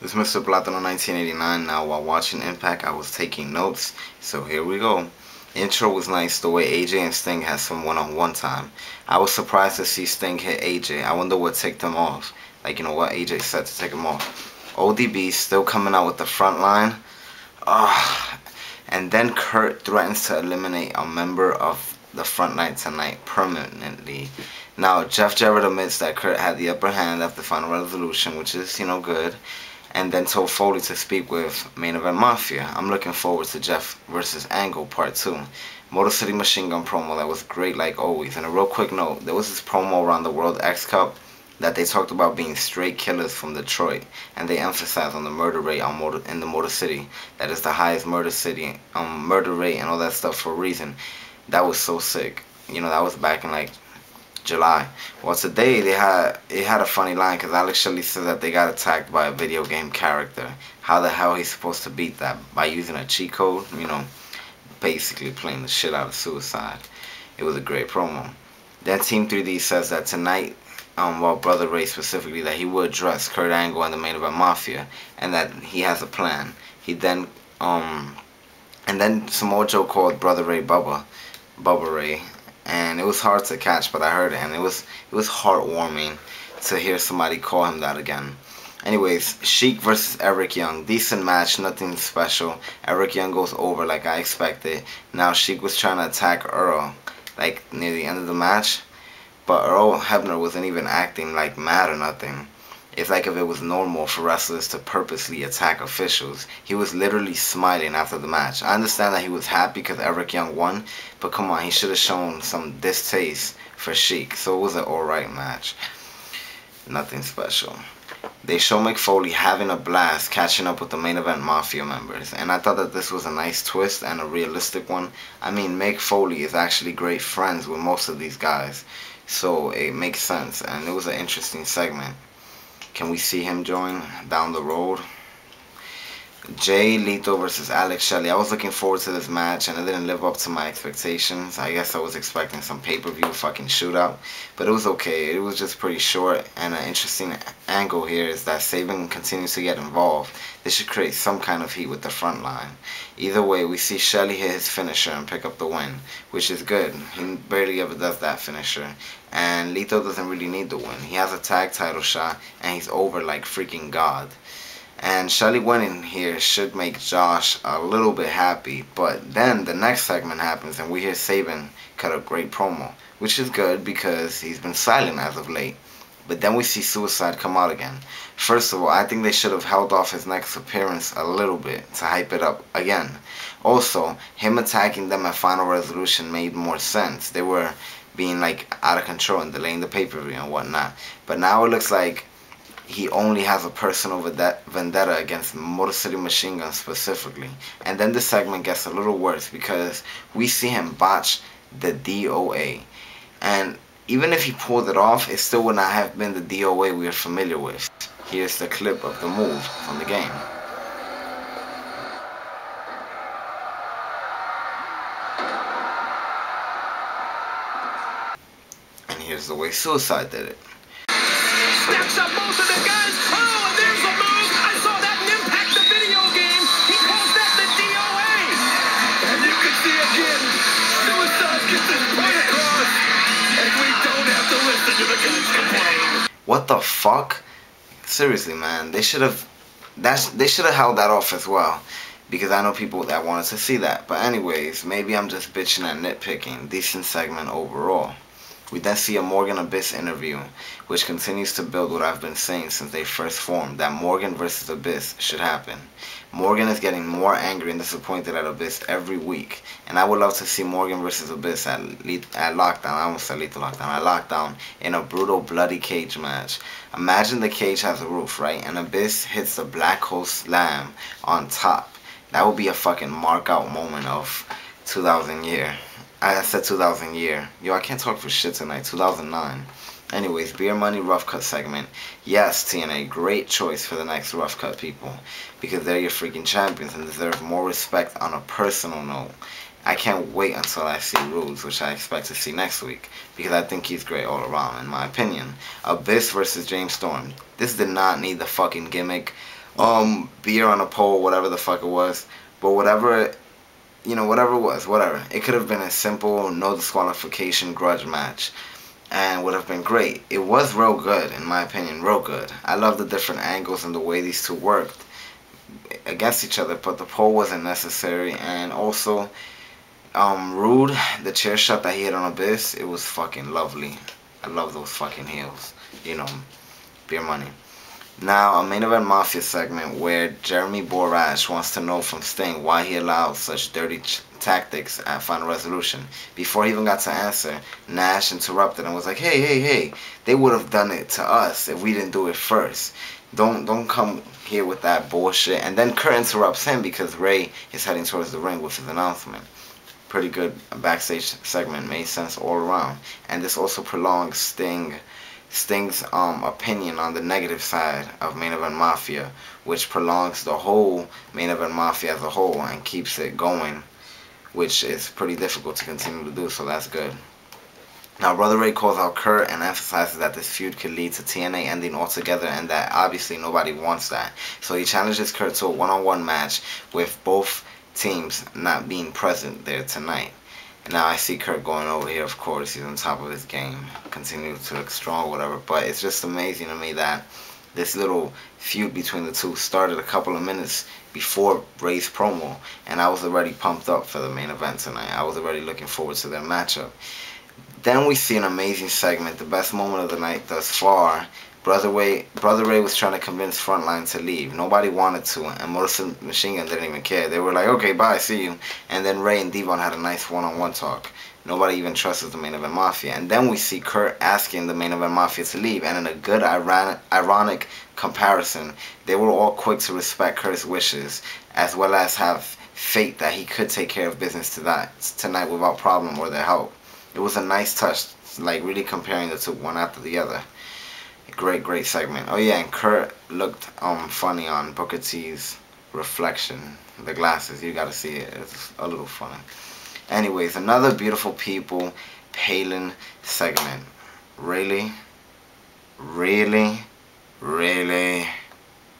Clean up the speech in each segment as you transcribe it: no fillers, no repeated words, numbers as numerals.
This is Mr. Platano 1989. Now, while watching Impact, I was taking notes. So here we go. Intro was nice, the way AJ and Sting had some one-on-one time. I was surprised to see Sting hit AJ. I wonder what ticked him off. Like, you know what AJ said to take him off. ODB still coming out with the front line. And then Kurt threatens to eliminate a member of the front line tonight permanently. Now, Jeff Jarrett admits that Kurt had the upper hand after Final Resolution, which is, good. And then told Foley to speak with Main Event Mafia. I'm looking forward to Jeff versus Angle Part 2. Motor City Machine Gun promo that was great like always. And a real quick note, there was this promo around the World X Cup that they talked about being straight killers from Detroit, and they emphasized on the murder rate in the Motor City. That is the highest murder rate and all that stuff for a reason. That was so sick. That was back in like July. Well, today it had a funny line because Alex Shelley said that they got attacked by a video game character. How the hell he's supposed to beat that? By using a cheat code? Basically playing the shit out of Suicide. It was a great promo. Then Team 3D says that tonight, Brother Ray specifically, that he will address Kurt Angle and the Main Event Mafia, and that he has a plan. He then, and then Samoa Joe called Brother Ray Bubba Ray, and it was hard to catch, but I heard it, and it was heartwarming to hear somebody call him that again. Anyways, Sheik versus Eric Young. Decent match, nothing special. Eric Young goes over like I expected. Now Sheik was trying to attack Earl, like near the end of the match, but Earl Hebner wasn't even acting like mad or nothing. It's like if it was normal for wrestlers to purposely attack officials. He was literally smiling after the match. I understand that he was happy because Eric Young won, but come on, he should have shown some distaste for Sheik. So it was an alright match. Nothing special. They show Mick Foley having a blast catching up with the Main Event Mafia members, and I thought that this was a nice twist and a realistic one. I mean, Mick Foley is actually great friends with most of these guys, so it makes sense, and it was an interesting segment. Can we see him join down the road? Jay Lethal versus Alex Shelley. I was looking forward to this match, and it didn't live up to my expectations. I guess I was expecting some pay-per-view fucking shootout, but it was okay. It was just pretty short, and an interesting angle here is that Sabin continues to get involved. This should create some kind of heat with the front line. Either way, we see Shelley hit his finisher and pick up the win, which is good. He barely ever does that finisher, and Lethal doesn't really need the win. He has a tag title shot, and he's over like freaking God. And Shelley winning here should make Josh a little bit happy. But then the next segment happens and we hear Sabin cut a great promo, which is good because he's been silent as of late. But then we see Suicide come out again. First of all, I think they should have held off his next appearance a little bit to hype it up again. Also, him attacking them at Final Resolution made more sense. They were being like out of control and delaying the pay-per-view and whatnot. But now it looks like he only has a personal vendetta against Motor City Machine Gun specifically. And then the segment gets a little worse because we see him botch the DOA. And even if he pulled it off, it still would not have been the DOA we are familiar with. Here's the clip of the move from the game. And here's the way Suicide did it. Snaps up both of the guys. Oh, and there's a move. I saw that in Impact, the video game. He calls that the DOA. And you can see again, Suicide gets his point across. And we don't have to listen to the guys complain. What the fuck? Seriously, man. They should have held that off as well. Because I know people that wanted to see that. But anyways, maybe I'm just bitching and nitpicking. Decent segment overall. We then see a Morgan Abyss interview, which continues to build what I've been saying since they first formed, that Morgan versus Abyss should happen. Morgan is getting more angry and disappointed at Abyss every week, and I would love to see Morgan versus Abyss at Lockdown. I almost said Lethal Lockdown. At Lockdown in a brutal, bloody cage match. Imagine the cage has a roof, right? And Abyss hits the Black Hole Slam on top. That would be a fucking mark out moment of 2000 year. I said 2000 year. Yo, I can't talk for shit tonight. 2009. Anyways, Beer Money Rough Cut segment. Yes, TNA, great choice for the next Rough Cut people. Because they're your freaking champions and deserve more respect on a personal note. I can't wait until I see Rudes, which I expect to see next week. Because I think he's great all around, in my opinion. Abyss versus James Storm. This did not need the fucking gimmick beer on a pole, whatever the fuck it was. But whatever, whatever it was, whatever. It could have been a simple no disqualification grudge match and would have been great. It was real good, in my opinion, real good. I love the different angles and the way these two worked against each other, but the pole wasn't necessary. And also, Rude, the chair shot that he hit on Abyss, it was fucking lovely. I love those fucking heels. Beer money. Now, a main event Mafia segment where Jeremy Borash wants to know from Sting why he allowed such dirty tactics at Final Resolution. Before he even got to answer, Nash interrupted and was like, hey, they would have done it to us if we didn't do it first. Don't come here with that bullshit. And then Kurt interrupts him because Ray is heading towards the ring with his announcement. Pretty good backstage segment, made sense all around. And this also prolongs Sting's opinion on the negative side of Main Event Mafia, which prolongs the whole Main Event Mafia as a whole and keeps it going, which is pretty difficult to continue to do, so that's good. Now, Brother Ray calls out Kurt and emphasizes that this feud could lead to TNA ending altogether and that obviously nobody wants that. So he challenges Kurt to a one-on-one match with both teams not being present there tonight. Now I see Kurt going over here, of course, he's on top of his game, continue to look strong, whatever, but it's just amazing to me that this little feud between the two started a couple of minutes before Ray's promo, and I was already pumped up for the main event tonight. I was already looking forward to their matchup. Then we see an amazing segment, the best moment of the night thus far. Brother Ray was trying to convince Frontline to leave. Nobody wanted to, and Melissa Machine Gun didn't even care. They were like, okay, bye, see you. And then Ray and Devon had a nice one-on-one talk. Nobody even trusts the Main Event Mafia. And then we see Kurt asking the Main Event Mafia to leave. And in a good ironic comparison, they were all quick to respect Kurt's wishes, as well as have faith that he could take care of business tonight without problem or their help. It was a nice touch, like really comparing the two one after the other. Great segment. Oh yeah, and Kurt looked funny on Booker T's reflection, the glasses. You gotta see it. It's a little funny. Anyways, another Beautiful People Palin segment. Really?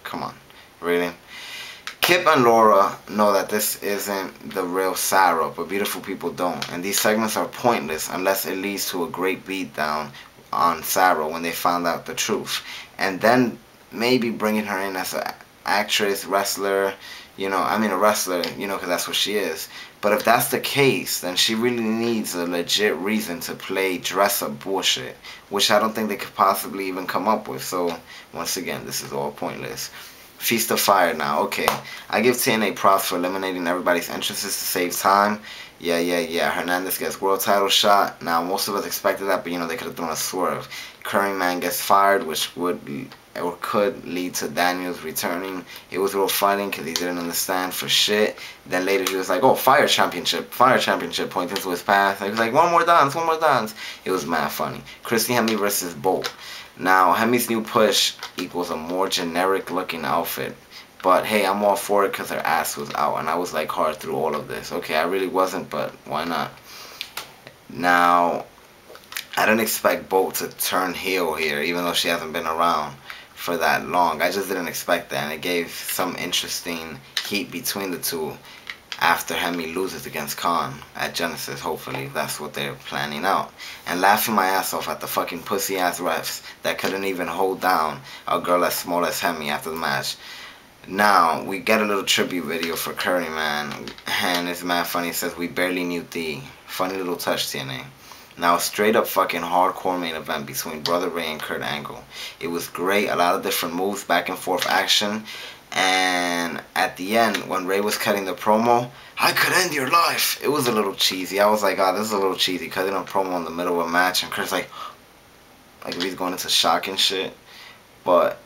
Come on, really? Kip and Laura know that this isn't the real Sarah, but Beautiful People don't. And these segments are pointless unless it leads to a great beatdown on Sarah when they found out the truth. And then maybe bringing her in as an actress, wrestler, a wrestler, because that's what she is. But if that's the case, then she really needs a legit reason to play dress-up bullshit, which I don't think they could possibly even come up with. So, once again, this is all pointless. Feast of Fire now. Okay, I give TNA props for eliminating everybody's entrances to save time. Yeah. Hernandez gets world title shot. Now, most of us expected that, but they could have thrown a swerve. Curryman gets fired, which could lead to Daniels returning. It was real funny because he didn't understand for shit. Then later he was like, oh, Fire Championship, pointing to his past. And he was like, one more dance. It was mad funny. Christy Hemme versus Bolt. Now, Hemi's new push equals a more generic looking outfit. But hey, I'm all for it because her ass was out. And I was like hard through all of this. Okay, I really wasn't, but why not? Now, I didn't expect Bolt to turn heel here, even though she hasn't been around for that long. I just didn't expect that. And it gave some interesting heat between the two after Hemme loses against Khan at Genesis. Hopefully that's what they're planning out. And laughing my ass off at the fucking pussy ass refs that couldn't even hold down a girl as small as Hemme after the match. Now we get a little tribute video for Curry, man, and it's mad funny. It says we barely knew thee. Funny little touch, TNA. Now, a straight up fucking hardcore main event between Brother Ray and Kurt Angle. It was great, a lot of different moves, back and forth action. And at the end, when Ray was cutting the promo, I could end your life. It was a little cheesy. I was like, oh, this is a little cheesy. Cutting a promo in the middle of a match, and Kurt's like he's going into shock and shit. But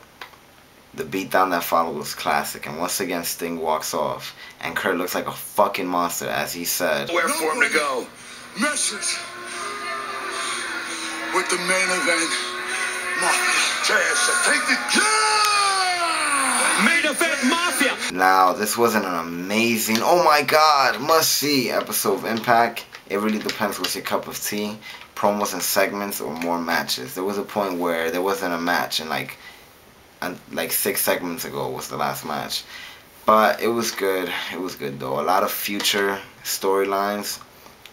the beatdown that followed was classic. And once again, Sting walks off. And Kurt looks like a fucking monster, as he said. Where for him to go? Messes with the main event Mafia. Take the Main Event Mafia. Now, this wasn't an amazing, oh my god, must-see episode of iMPACT. It really depends what's your cup of tea. Promos and segments or more matches. There was a point where there wasn't a match in like and like 6 segments ago was the last match. But it was good. It was good though. A lot of future storylines,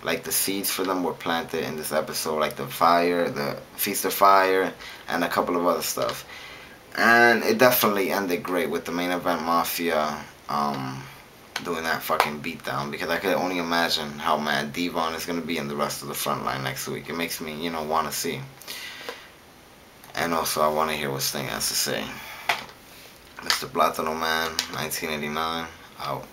like the seeds for them, were planted in this episode, like the Feast of Fire, and a couple of other stuff. And it definitely ended great with the main event Mafia doing that fucking beatdown, because I could only imagine how mad Devon is gonna be in the rest of the front line next week. It makes me, want to see. And also, I want to hear what Sting has to say. Mr. Platano Man, 1989, out.